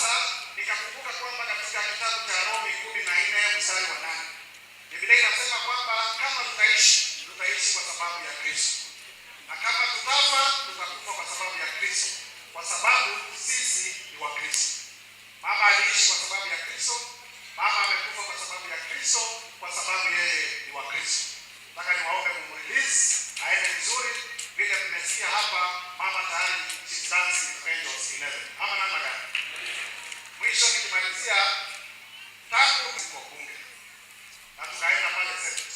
Ndiposa nikakumbuka kwamba katika kitabu cha Warumi 14 mstari wa 8 Biblia inasema kwamba kama tutaishi kwa sababu ya Kristo, na kama tutakufa kwa sababu ya Kristo, kwa sababu sisi ni wa Kristo. Mama aliishi kwa sababu ya Kristo, mama amekufa kwa sababu ya Kristo, kwa sababu yeye ni wa Kristo. Nataka niwaombe kumrelease aende vizuri, vile mmesikia hapa mama tayari she's dancing with angels in heaven. Ama namna gani? Mwisho nikimalizia, tangu kwa bunge na tukaenda pale Senate,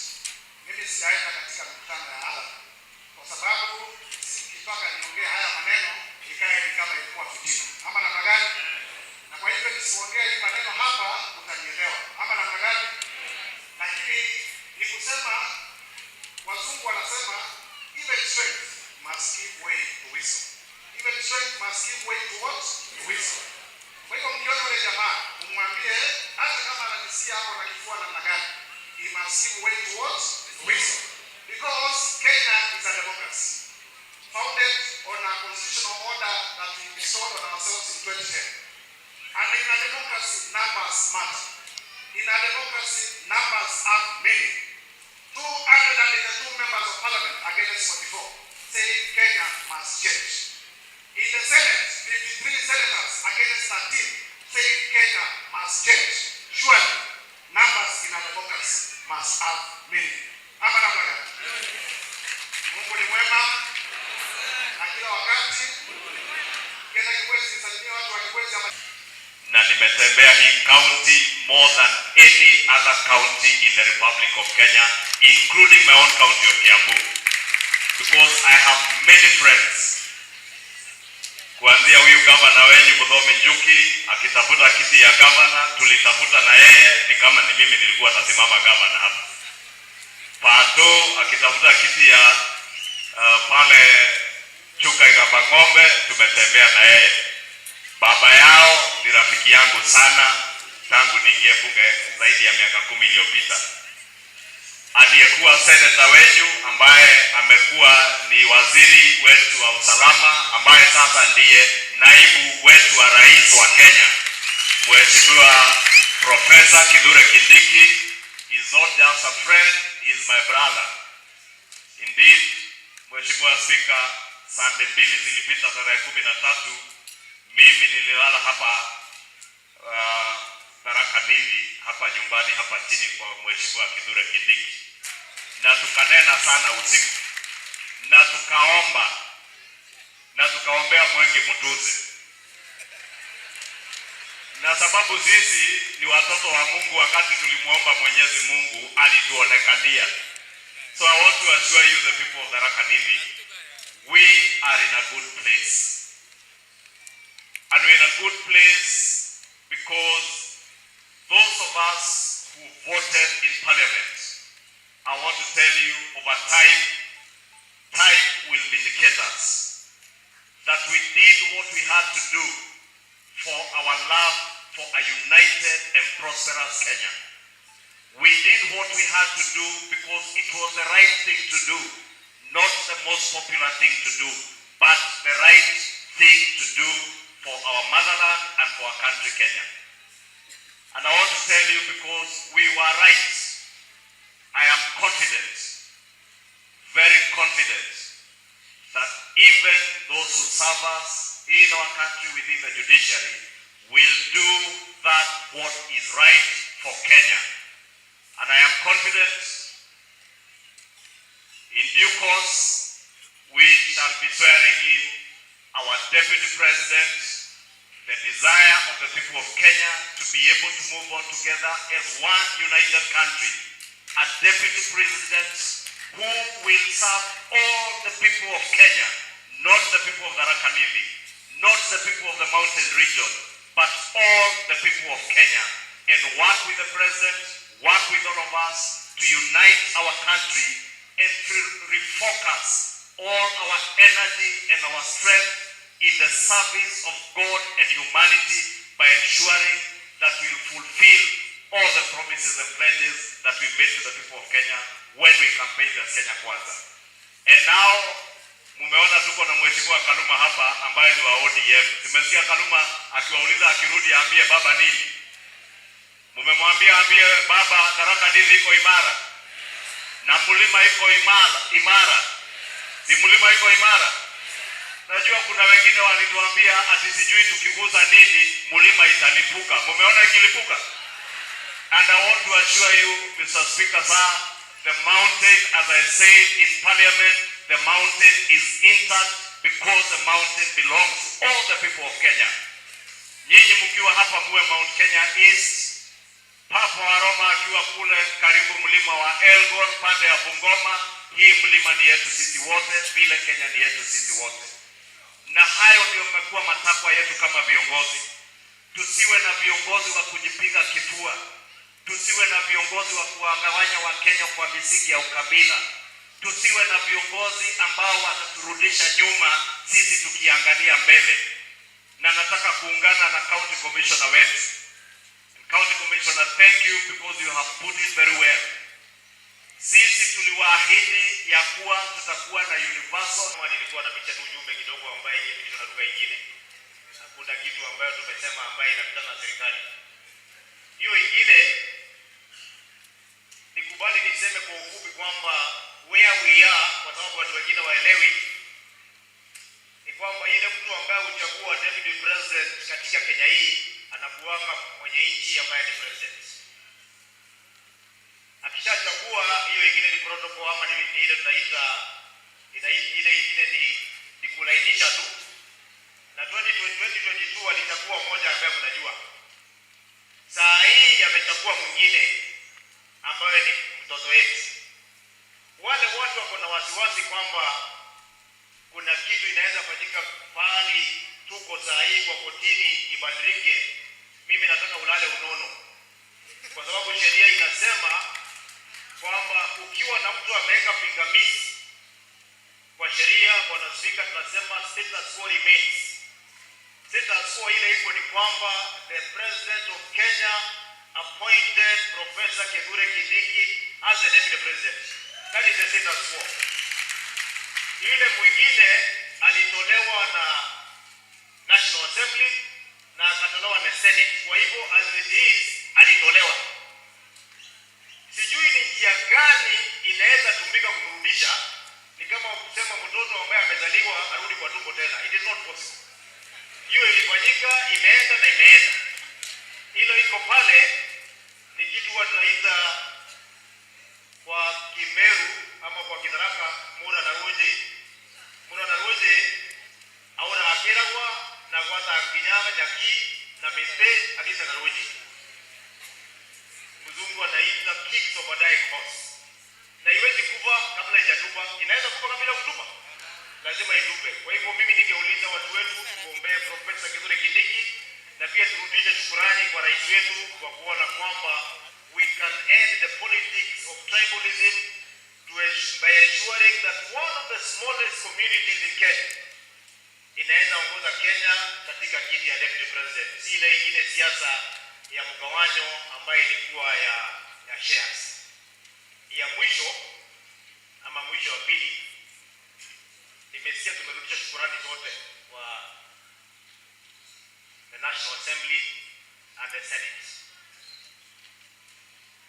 mimi sijaenda katika mikutano ya hadhara kwa sababu sikitaka niongee haya maneno ikae ni kama ilikuwa fitina. Ama namna gani? Na kwa hivyo nisiongee hii maneno hapa utanielewa. Ama namna gani? Lakini ni kusema wazungu wanasema even strength must give way to wisdom. Even strength must give way to what? To wisdom. Kwa hivyo mkiona yule jamaa, umwambie hata kama anajisikia hapo na kifua namna gani, he must give way to what? To wisdom. Because Kenya is a democracy founded on a constitutional order that we bestowed on ourselves in 2010. And in a democracy, numbers matter. In a democracy, numbers have meaning. 282 members of parliament against 44 say Kenya must change. In the Senate, 53 senators against 13 say Kenya must change. Surely, numbers in a democracy must have meaning. Ama namna gani? Mungu ni mwema na kila wakati. Kenya Kikwezi salimia watu wa Kikwezi ama na nimetembea hii county more than any other county in the Republic of Kenya, including my own county of Kiambu, because I have many friends. Kuanzia huyu gavana wenyu Muthomi Njuki akitafuta kiti ya gavana, tulitafuta na yeye, ni kama ni mimi nilikuwa nasimama gavana hapa. Pato akitafuta kiti ya pale Chuka Igamba Ng'ombe, tumetembea na yeye. Baba yao ni rafiki yangu sana tangu niingie bunge zaidi ya miaka 10 iliyopita. Aliyekuwa seneta wenyu ambaye amekuwa ni waziri wetu wa usalama, ambaye sasa ndiye naibu wetu wa rais wa Kenya, Mheshimiwa Professor Kithure Kindiki, is not just a friend, he is my brother. Indeed, Mheshimiwa Speaker, Sunday mbili zilipita tarehe 13, mimi nililala hapa Tharaka Nithi hapa nyumbani hapa chini kwa Mheshimiwa Kithure Kindiki, na tukanena sana usiku, na tukaomba na tukaombea Mwengi Mutuze, na sababu sisi ni watoto wa Mungu. Wakati tulimuomba Mwenyezi Mungu alituonekania. So I want to assure you, the people of Tharaka Nithi, we are in a good place. And we're in a good place because those of us who voted in parliament, I want to tell you, over time will vindicate us. That we did what we had to do for our love for a united and prosperous Kenya. We did what we had to do because it was the right thing to do, not the most popular thing to do, but the right thing to do for our motherland and for our country, Kenya. And I want to tell you, because we were right, I am confident, very confident, that even those who serve us in our country within the judiciary will do that what is right for Kenya. And I am confident in due course we shall be swearing in our Deputy President. The desire of the people of Kenya to be able to move on together as one united country. A Deputy President who will serve all the people of Kenya, not the people of Tharaka Nithi, not the people of the mountain region, but all the people of Kenya, and work with the President, work with all of us to unite our country and to refocus all our energy and our strength in the service of God and humanity by ensuring that we will fulfill all the promises and pledges that we made to the people of Kenya when we campaigned as Kenya Kwanza. And now, Mumeona tuko na mheshimiwa Kaluma hapa ambaye ni wa ODM. Tumesikia Kaluma akiwauliza akirudi aambie baba nini? Mumemwambia aambie baba Tharaka Nithi iko imara. Na mlima iko imara. Ni mlima iko imara. Najua kuna wengine walituambia ati sijui tukiguza nini mlima italipuka. Mumeona ikilipuka? And I want to assure you, Mr. Speaker, sir, the mountain, as I said in Parliament, the mountain is intact because the mountain belongs to all the people of Kenya. Nyinyi mkiwa hapa muwe Mount Kenya East, Papa wa Roma akiwa kule karibu mlima wa Elgon pande ya Bungoma, hii mlima ni yetu sisi wote, vile Kenya ni yetu sisi wote. Na hayo ndio mmekuwa matakwa yetu kama viongozi. Tusiwe na viongozi wa kujipiga kifua. Tusiwe na viongozi wa kuwagawanya wa Kenya kwa misingi ya ukabila. Tusiwe na viongozi ambao wataturudisha nyuma sisi tukiangalia mbele. Na nataka kuungana na County Commissioner wetu. County Commissioner, thank you because you have put it very well. Sisi tuliwaahidi ya kuwa tutakuwa na universal. Kama nilikuwa napicha tu ujumbe kidogo ambaye yeye kitu na lugha nyingine. Hakuna kitu ambayo tumesema ambaye inapitana na serikali. Hiyo ingine nikubali niseme kwa ufupi kwamba where we are, kwa sababu watu wengine waelewi, ni kwamba ile mtu ambaye uchagua deputy president katika Kenya hii anakuanga mwenye nchi ambaye ni president. Akishachagua hiyo ingine ni protocol ama ni ile tunaita ile ingine ni kulainisha tu. Na 2022 alichagua mmoja ambaye mnajua. Saa hii amechagua mwingine ambaye ni mtoto wetu. Wale watu wako na wasiwasi kwamba kuna kitu inaweza fanyika pale tuko saa hii kwa kotini ibadilike. Mimi nataka ulale unono. Kwa sababu sheria inasema kwamba ukiwa na mtu ameweka pingamizi kwa sheria, bwana Spika, tunasema status quo remains. Status quo ile iko ni kwamba the President of Kenya appointed Professor Kithure Kindiki as the Deputy President. That is the status quo. Yule mwingine alitolewa na National Assembly na akatolewa na Senate. Kwa hivyo as it is alitolewa. Sijui ni njia gani inaweza tumika kumrudisha. Ni kama kusema mtoto ambaye amezaliwa arudi kwa tumbo tena. It is not possible. Hiyo ilifanyika, imeenda na imeenda. Hilo iko pale, ni kitu tunaita kwa Kimeru ama kwa Kitharaka mura na roje. Mura na roje aura akiragwa na kwata kinyaga jaki na miste akisa na roje. Mzungu anaita kicks of a dying horse. Na iwezi kufa kabla haijatupa. Inaweza kufa kabla kutupa. Lazima itupe. Kwa hivyo mimi ningeuliza watu wetu kuombea Professor Kithure Kindiki na pia turudishe shukrani kwa rais wetu kwa kuona kwamba we can end the politics of tribalism by ensuring that one of the smallest communities in Kenya inaweza ongoza Kenya katika kiti ya deputy president. Si ile ingine siasa ya mgawanyo ambayo ilikuwa ya shares. Ya mwisho ama mwisho wa pili, nimesikia tumerudisha shukrani zote kwa the National Assembly and the Senate.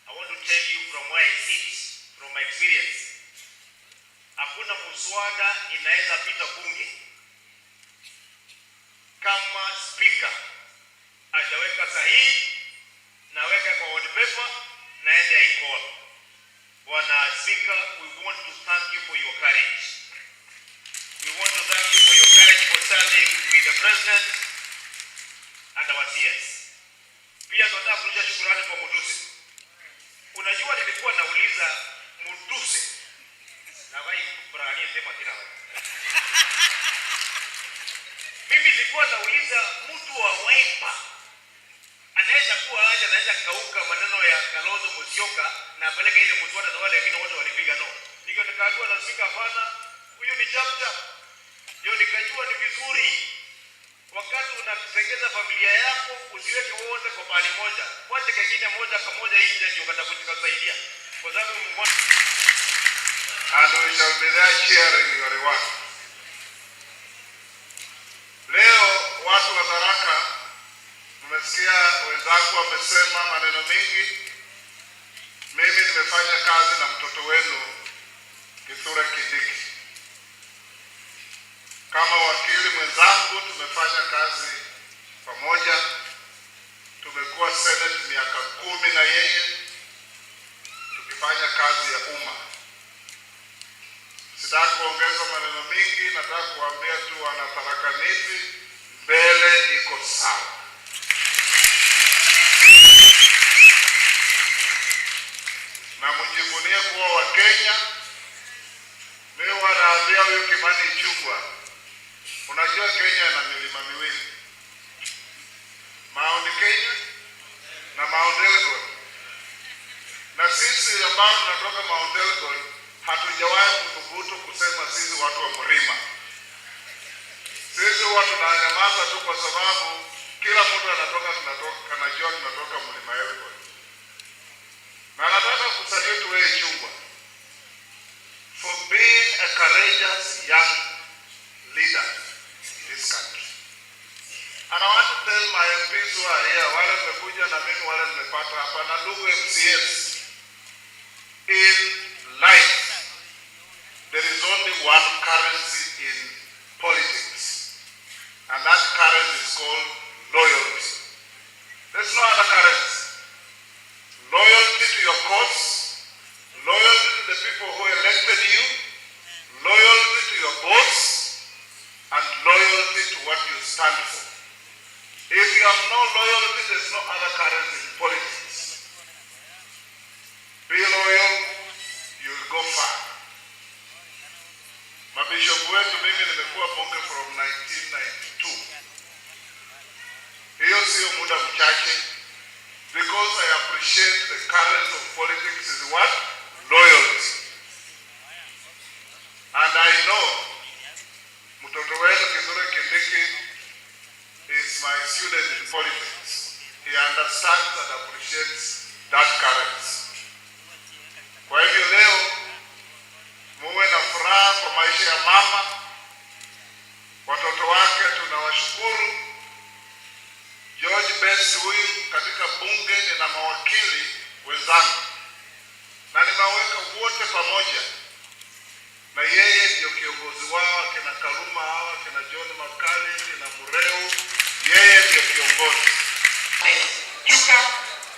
I want to tell you from where I sit, from my experience, hakuna muswada inaweza pita bunge kama speaker hajaweka sahihi na weka kwa word paper na ende aikol. Bwana Speaker, we want to thank you for your courage. We want to thank you for your courage for standing with the President and our CS. Pia tunataka kurudisha shukrani kwa Mutuse. Unajua nilikuwa nauliza Mutuse na vai brani sema tena wewe. Mimi nilikuwa nauliza mtu wa Wiper anaweza kuwa aje, anaweza kauka maneno ya Kalonzo Musyoka na apeleke ile mswada na wale wengine wote walipiga no. Nikajua na Spika hapana, huyu ni chapter. Ndio nikajua ni vizuri wakati unatengeza familia yako usiweke wote kwa pali moja. Wacha kingine moja pamoja nje ndio katakusaidia. Kwa sababu and we shall be there sharing your reward. Nimesikia wenzangu wamesema maneno mengi. Mimi nimefanya kazi na mtoto wenu Kithure Kindiki. Kama wakili mwenzangu tumefanya kazi pamoja. Tumekuwa Senate miaka 10 na yeye tukifanya kazi ya umma. Sitaki kuongeza maneno mengi, nataka kuambia tu wana Tharaka Nithi, mbele iko sawa. Na mjivunie kuwa wa Kenya. Mimi wanaambia huyu Kimani Ichung'wah, unajua Kenya ina milima miwili, Mount Kenya na Mount Elgon. Na sisi ambao tunatoka Mount Elgon hatujawahi kuthubutu kusema sisi watu wa mlima. Sisi watu tunanyamaza tu kwa sababu kila mtu anajua tunatoka mlima Elgon. Na nataka kusalute wewe Ichung'wah for being a courageous young leader in this country. And I want to tell my MPs who are here, wale mmekuja na mimi wale mmepata hapa na ndugu MCAs, in life there is only one currency in politics, and that currency is called loyalty. There's no other currency. Loyalty to your cause, loyalty to the people who elected you, loyalty to your boss, and loyalty to what you stand for. If you have no loyalty, there's no other currency in politics. Be loyal, you will go far. Mabishop wetu, mimi nimekuwa bunge from 1992. Hiyo sio muda mchache. Because I appreciate the current of politics is what? Loyalty. And I know mtoto wetu Kithure Kindiki is my student in politics. He understands and appreciates that currency. Kwa hivyo leo muwe na furaha kwa maisha ya mama. Watoto wake tunawashukuru. George Best huyu katika bunge na mawakili wenzangu, na nimeweka wote pamoja, na yeye ndio kiongozi wao, kina Kaluma hawa, kina John Makali, kina Mureu, yeye ndio kiongozi. Chuka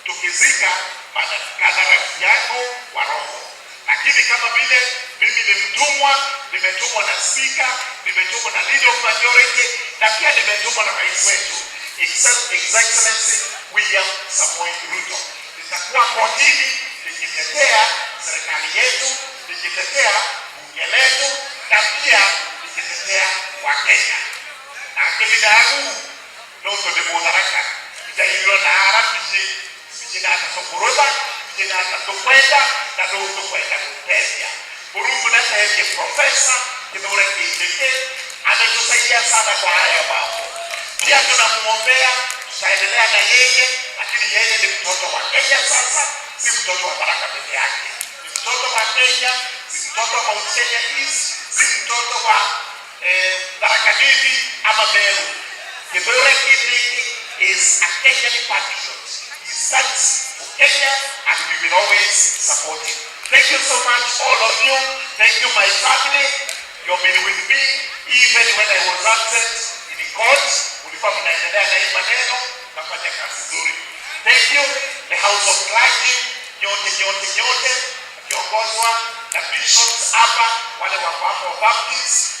tukizika baada rafiki yangu wa roho. Lakini kama vile mimi ni mtumwa, nimetumwa na speaker, nimetumwa na leader of majority, na pia nimetumwa na rais wetu His Excellency William Samoei Ruto. Nitakuwa kotini nikitetea serikali yetu, nikitetea bunge letu, na pia nikitetea Wakenya. Na kibida yangu noto de Tharaka itailiwa na harapisi vijina atasokuroba, vijina atatokwenda na noto kwenda kutesia. Burungu na tehe profesa Kithure Kindiki ametusaidia sana kwa haya mambo. Pia tunamuombea, tutaendelea na yeye, lakini yeye ni mtoto wa Kenya sasa, si mtoto wa Tharaka peke yake. Ni mtoto wa Kenya, si mtoto wa Mount Kenya East, si mtoto wa Tharaka Nithi ama Meru. Kithure Kindiki is a Kenyan patriot. He stands for Kenya and we will always support him. Thank you so much, all of you. Thank you, my family. You've been with me even when I was absent in court. Mnaendelea na hii maneno, nafanya kazi nzuri. Thank you, the House of Clergy, nyote, kiongozwa na bishops hapa, wale wa Baptist,